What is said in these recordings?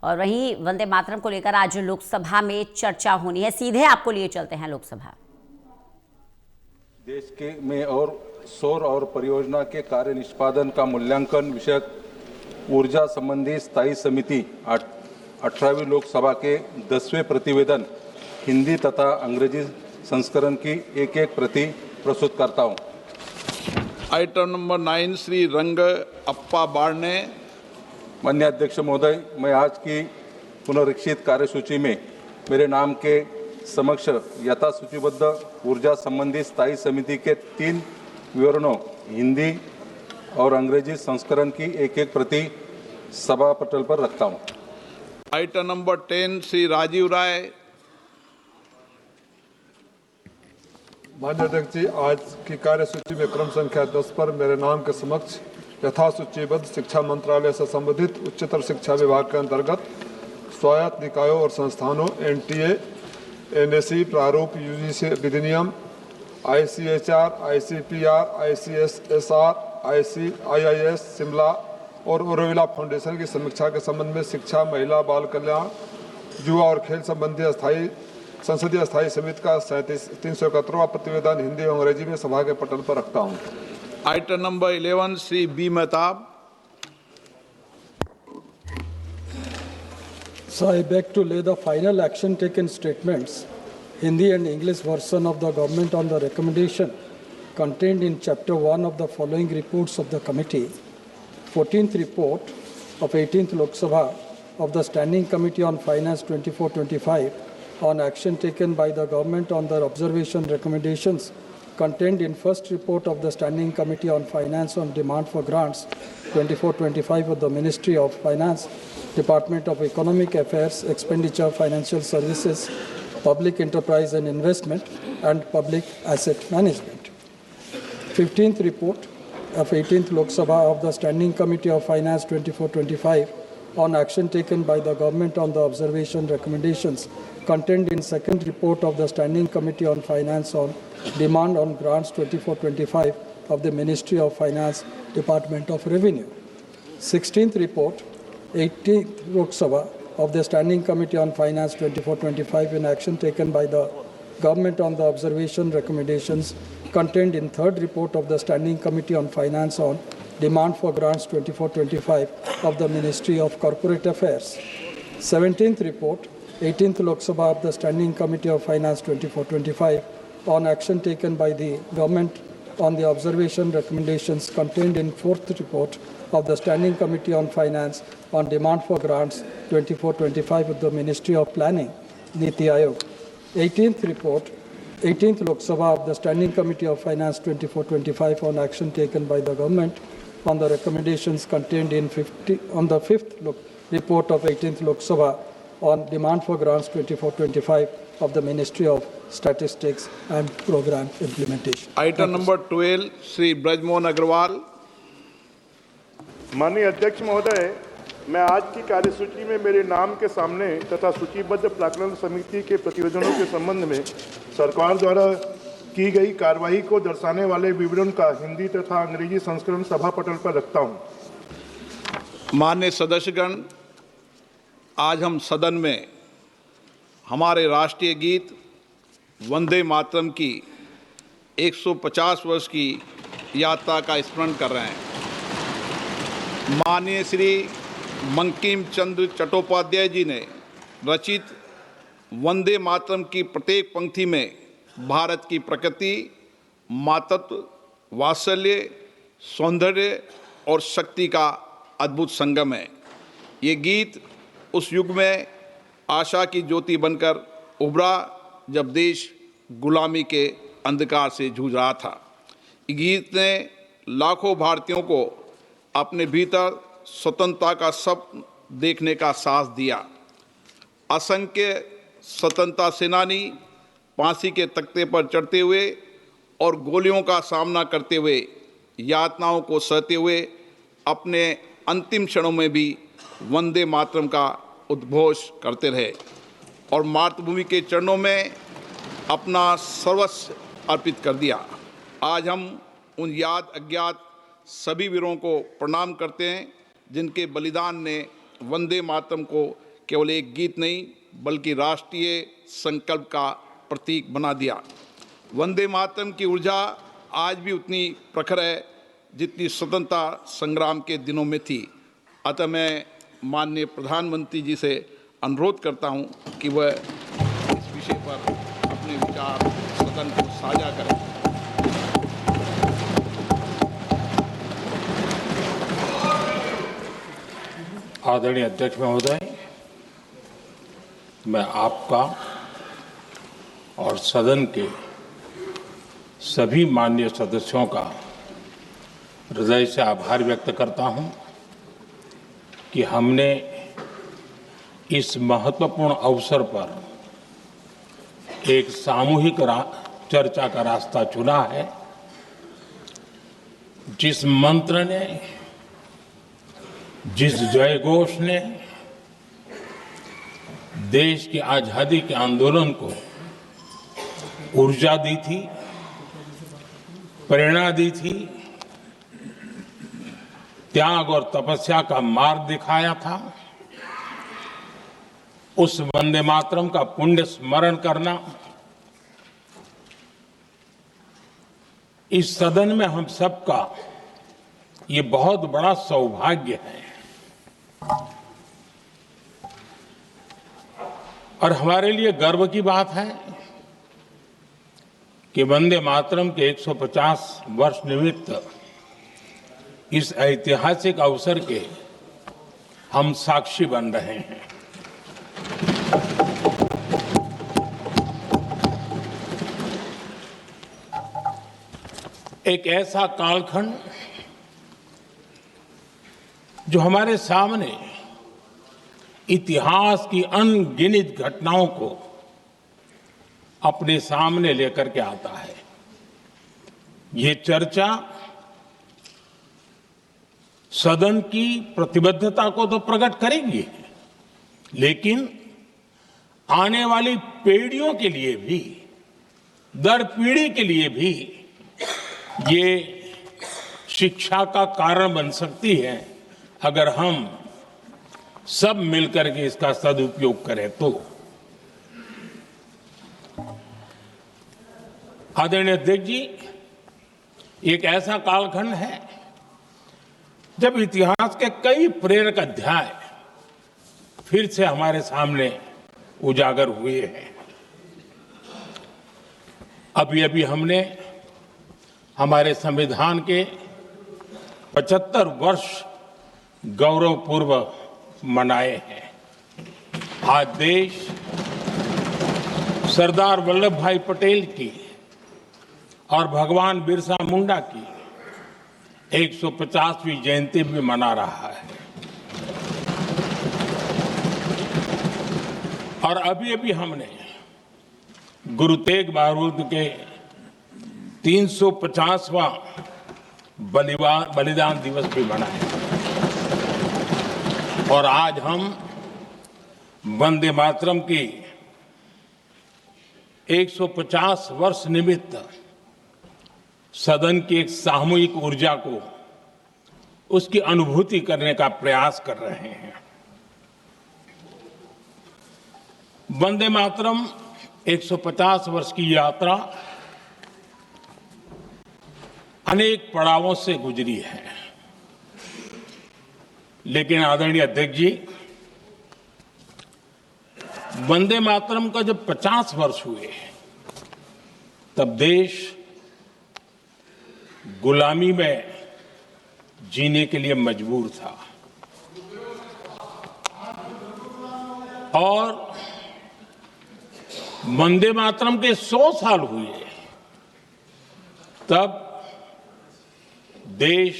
और वहीं वंदे मातरम को लेकर आज लोकसभा में चर्चा होनी है। सीधे आपको लिए चलते हैं लोकसभा। देश के में और सौर और परियोजना के कार्य निष्पादन का मूल्यांकन विषयक ऊर्जा संबंधी स्थायी समिति 18वीं लोकसभा के 10वें प्रतिवेदन हिंदी तथा अंग्रेजी संस्करण की एक एक प्रति प्रस्तुत करता हूं। आइटम नंबर 9 श्री रंग अप्पा बाड़ने। माननीय अध्यक्ष महोदय, मैं आज की पुनरीक्षित कार्यसूची में मेरे नाम के समक्ष यथा सूचीबद्ध ऊर्जा संबंधी स्थायी समिति के 3 विवरणों हिंदी और अंग्रेजी संस्करण की एक एक प्रति सभा पटल पर रखता हूं। आइटम नंबर 10 श्री राजीव राय। माननीय अध्यक्ष जी, आज की कार्यसूची में क्रम संख्या 10 पर मेरे नाम के समक्ष यथा सूचीबद्ध शिक्षा मंत्रालय से संबंधित उच्चतर शिक्षा विभाग के अंतर्गत स्वायत्त निकायों और संस्थानों एनटीए, एनएसई प्रारूप यूजीसी विधिनियम, ICHR, ICPR, ICSSR, IIS Shimla और ओरोविला फाउंडेशन की समीक्षा के संबंध में शिक्षा, महिला, बाल कल्याण, युवा और खेल संबंधी संसदीय स्थायी समिति का 371वां प्रतिवेदन हिंदी और अंग्रेजी में सभा के पटल पर रखता हूं। Item number 11 Shri B Mehtab. So I beg to lay the final action taken statements, Hindi and English version of the government on the recommendation contained in Chapter 1 of the following reports of the committee. 14th report of 18th Lok Sabha of the Standing Committee on Finance 24-25 on action taken by the government on the observation recommendations contained in first report of the Standing Committee on Finance on demand for grants 24-25 of the Ministry of Finance, Department of Economic Affairs, Expenditure, Financial Services, Public Enterprise and Investment, and Public Asset Management. 15th report of 18th Lok Sabha of the Standing Committee of Finance 24-25 on action taken by the government on the observation recommendations contained in second report of the Standing Committee on Finance on demand on grants 24-25 of the Ministry of Finance, Department of Revenue. 16th report, 18th Lok Sabha of the Standing Committee on Finance 24-25 in action taken by the government on the observation recommendations contained in third report of the Standing Committee on Finance on demand for grants 24-25 of the Ministry of Corporate Affairs. 17th report, 18th Lok Sabha of the Standing Committee of Finance 24-25 on action taken by the government on the observation recommendations contained in fourth report of the Standing Committee on Finance on demand for grants 24-25 of the Ministry of Planning, Niti Aayog. 18th report, 18th Lok Sabha of the Standing Committee of Finance 24-25 on action taken by the government on the recommendations contained in the fifth report of 18th Lok Sabha on demand for grants 24-25 of the Ministry of Statistics and Program Implementation. Item number 12 Shri Brajmohan Agrawal. माननीय अध्यक्ष महोदय, मैं आज की कार्यसूची में मेरे नाम के सामने तथा सूचीबद्ध प्राक्कलन समिति के प्रतिवेदनों के संबंध में सरकार द्वारा की गई कार्रवाई को दर्शाने वाले विवरण का हिंदी तथा अंग्रेजी संस्करण सभा पटल पर रखता हूं। माननीय सदस्यगण, आज हम सदन में हमारे राष्ट्रीय गीत वंदे मातरम की 150 वर्ष की यात्रा का स्मरण कर रहे हैं। माननीय श्री बंकिम चंद्र चट्टोपाध्याय जी ने रचित वंदे मातरम की प्रत्येक पंक्ति में भारत की प्रकृति, मातृत्व, वात्सल्य, सौंदर्य और शक्ति का अद्भुत संगम है। ये गीत उस युग में आशा की ज्योति बनकर उभरा जब देश गुलामी के अंधकार से जूझ रहा था। ये गीत ने लाखों भारतीयों को अपने भीतर स्वतंत्रता का सपना देखने का साहस दिया। असंख्य स्वतंत्रता सेनानी फांसी के तख्ते पर चढ़ते हुए और गोलियों का सामना करते हुए, यातनाओं को सहते हुए अपने अंतिम क्षणों में भी वंदे मातरम का उद्घोष करते रहे और मातृभूमि के चरणों में अपना सर्वस्व अर्पित कर दिया। आज हम उन याद अज्ञात सभी वीरों को प्रणाम करते हैं जिनके बलिदान ने वंदे मातरम को केवल एक गीत नहीं बल्कि राष्ट्रीय संकल्प का प्रतीक बना दिया। वंदे मातरम की ऊर्जा आज भी उतनी प्रखर है जितनी स्वतंत्रता संग्राम के दिनों में थी। अतः मैं माननीय प्रधानमंत्री जी से अनुरोध करता हूं कि वह इस विषय पर अपने विचार सदन को साझा करें। आदरणीय अध्यक्ष महोदय, मैं आपका और सदन के सभी माननीय सदस्यों का हृदय से आभार व्यक्त करता हूं कि हमने इस महत्वपूर्ण अवसर पर एक सामूहिक चर्चा का रास्ता चुना है, जिस मंत्र ने, जिस जयघोष ने देश की आजादी के आंदोलन को ऊर्जा दी थी, प्रेरणा दी थी, त्याग और तपस्या का मार्ग दिखाया था, उस वंदे मातरम का पुण्य स्मरण करना इस सदन में हम सबका ये बहुत बड़ा सौभाग्य है और हमारे लिए गर्व की बात है कि वंदे मातरम के 150 वर्ष निमित्त इस ऐतिहासिक अवसर के हम साक्षी बन रहे हैं। एक ऐसा कालखंड जो हमारे सामने इतिहास की अनगिनत घटनाओं को अपने सामने लेकर के आता है। ये चर्चा सदन की प्रतिबद्धता को तो प्रकट करेगी, लेकिन आने वाली पीढ़ियों के लिए भी, दर पीढ़ी के लिए भी ये शिक्षा का कारण बन सकती है अगर हम सब मिलकर के इसका सदुपयोग करें तो। आदरणीय अध्यक्ष जी, एक ऐसा कालखंड है जब इतिहास के कई प्रेरक अध्याय फिर से हमारे सामने उजागर हुए हैं। अभी अभी हमने हमारे संविधान के 75 वर्ष गौरवपूर्व मनाए हैं। आज देश सरदार वल्लभ भाई पटेल की और भगवान बिरसा मुंडा की 150वीं जयंती भी मना रहा है और अभी अभी हमने गुरु तेग बहादुर के 350वां बलिदान दिवस भी मनाया और आज हम वंदे मातरम की 150 वर्ष निमित्त सदन की एक सामूहिक ऊर्जा को, उसकी अनुभूति करने का प्रयास कर रहे हैं। वंदे मातरम 150 वर्ष की यात्रा अनेक पड़ावों से गुजरी है, लेकिन आदरणीय अध्यक्ष जी, वंदे मातरम का जब 50 वर्ष हुए तब देश गुलामी में जीने के लिए मजबूर था और वंदे मातरम के 100 साल हुए तब देश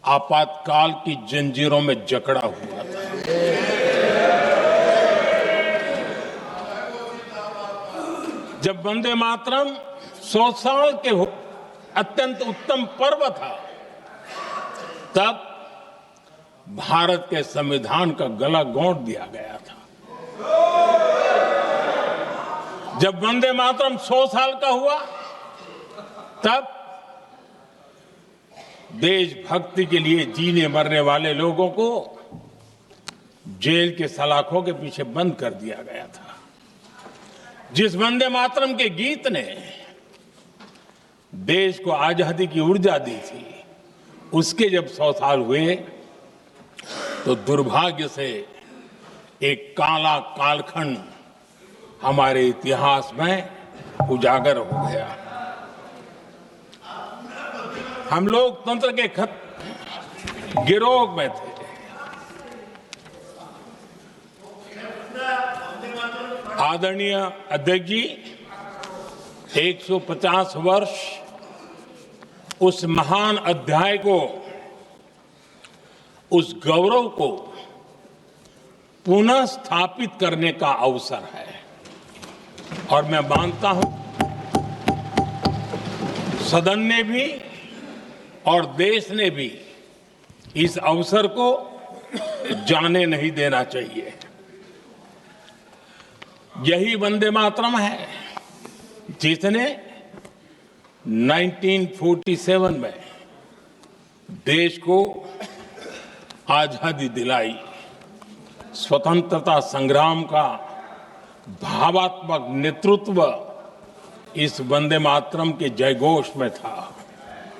आपातकाल की जंजीरों में जकड़ा हुआ था। जब वंदे मातरम 100 साल के अत्यंत उत्तम पर्व था, तब भारत के संविधान का गला घोंट दिया गया था। जब वंदे मातरम 100 साल का हुआ, तब देशभक्ति के लिए जीने मरने वाले लोगों को जेल के सलाखों के पीछे बंद कर दिया गया था। जिस वंदे मातरम के गीत ने देश को आजादी की ऊर्जा दी थी, उसके जब 100 साल हुए तो दुर्भाग्य से एक काला कालखंड हमारे इतिहास में उजागर हो गया। हम लोकतंत्र के गिरोह में थे। आदरणीय अध्यक्ष जी, 150 वर्ष उस महान अध्याय को, उस गौरव को पुनः स्थापित करने का अवसर है और मैं मानता हूं सदन ने भी और देश ने भी इस अवसर को जाने नहीं देना चाहिए। यही वंदे मातरम है जिसने 1947 में देश को आजादी दिलाई। स्वतंत्रता संग्राम का भावात्मक नेतृत्व इस वंदे मातरम के जयघोष में था।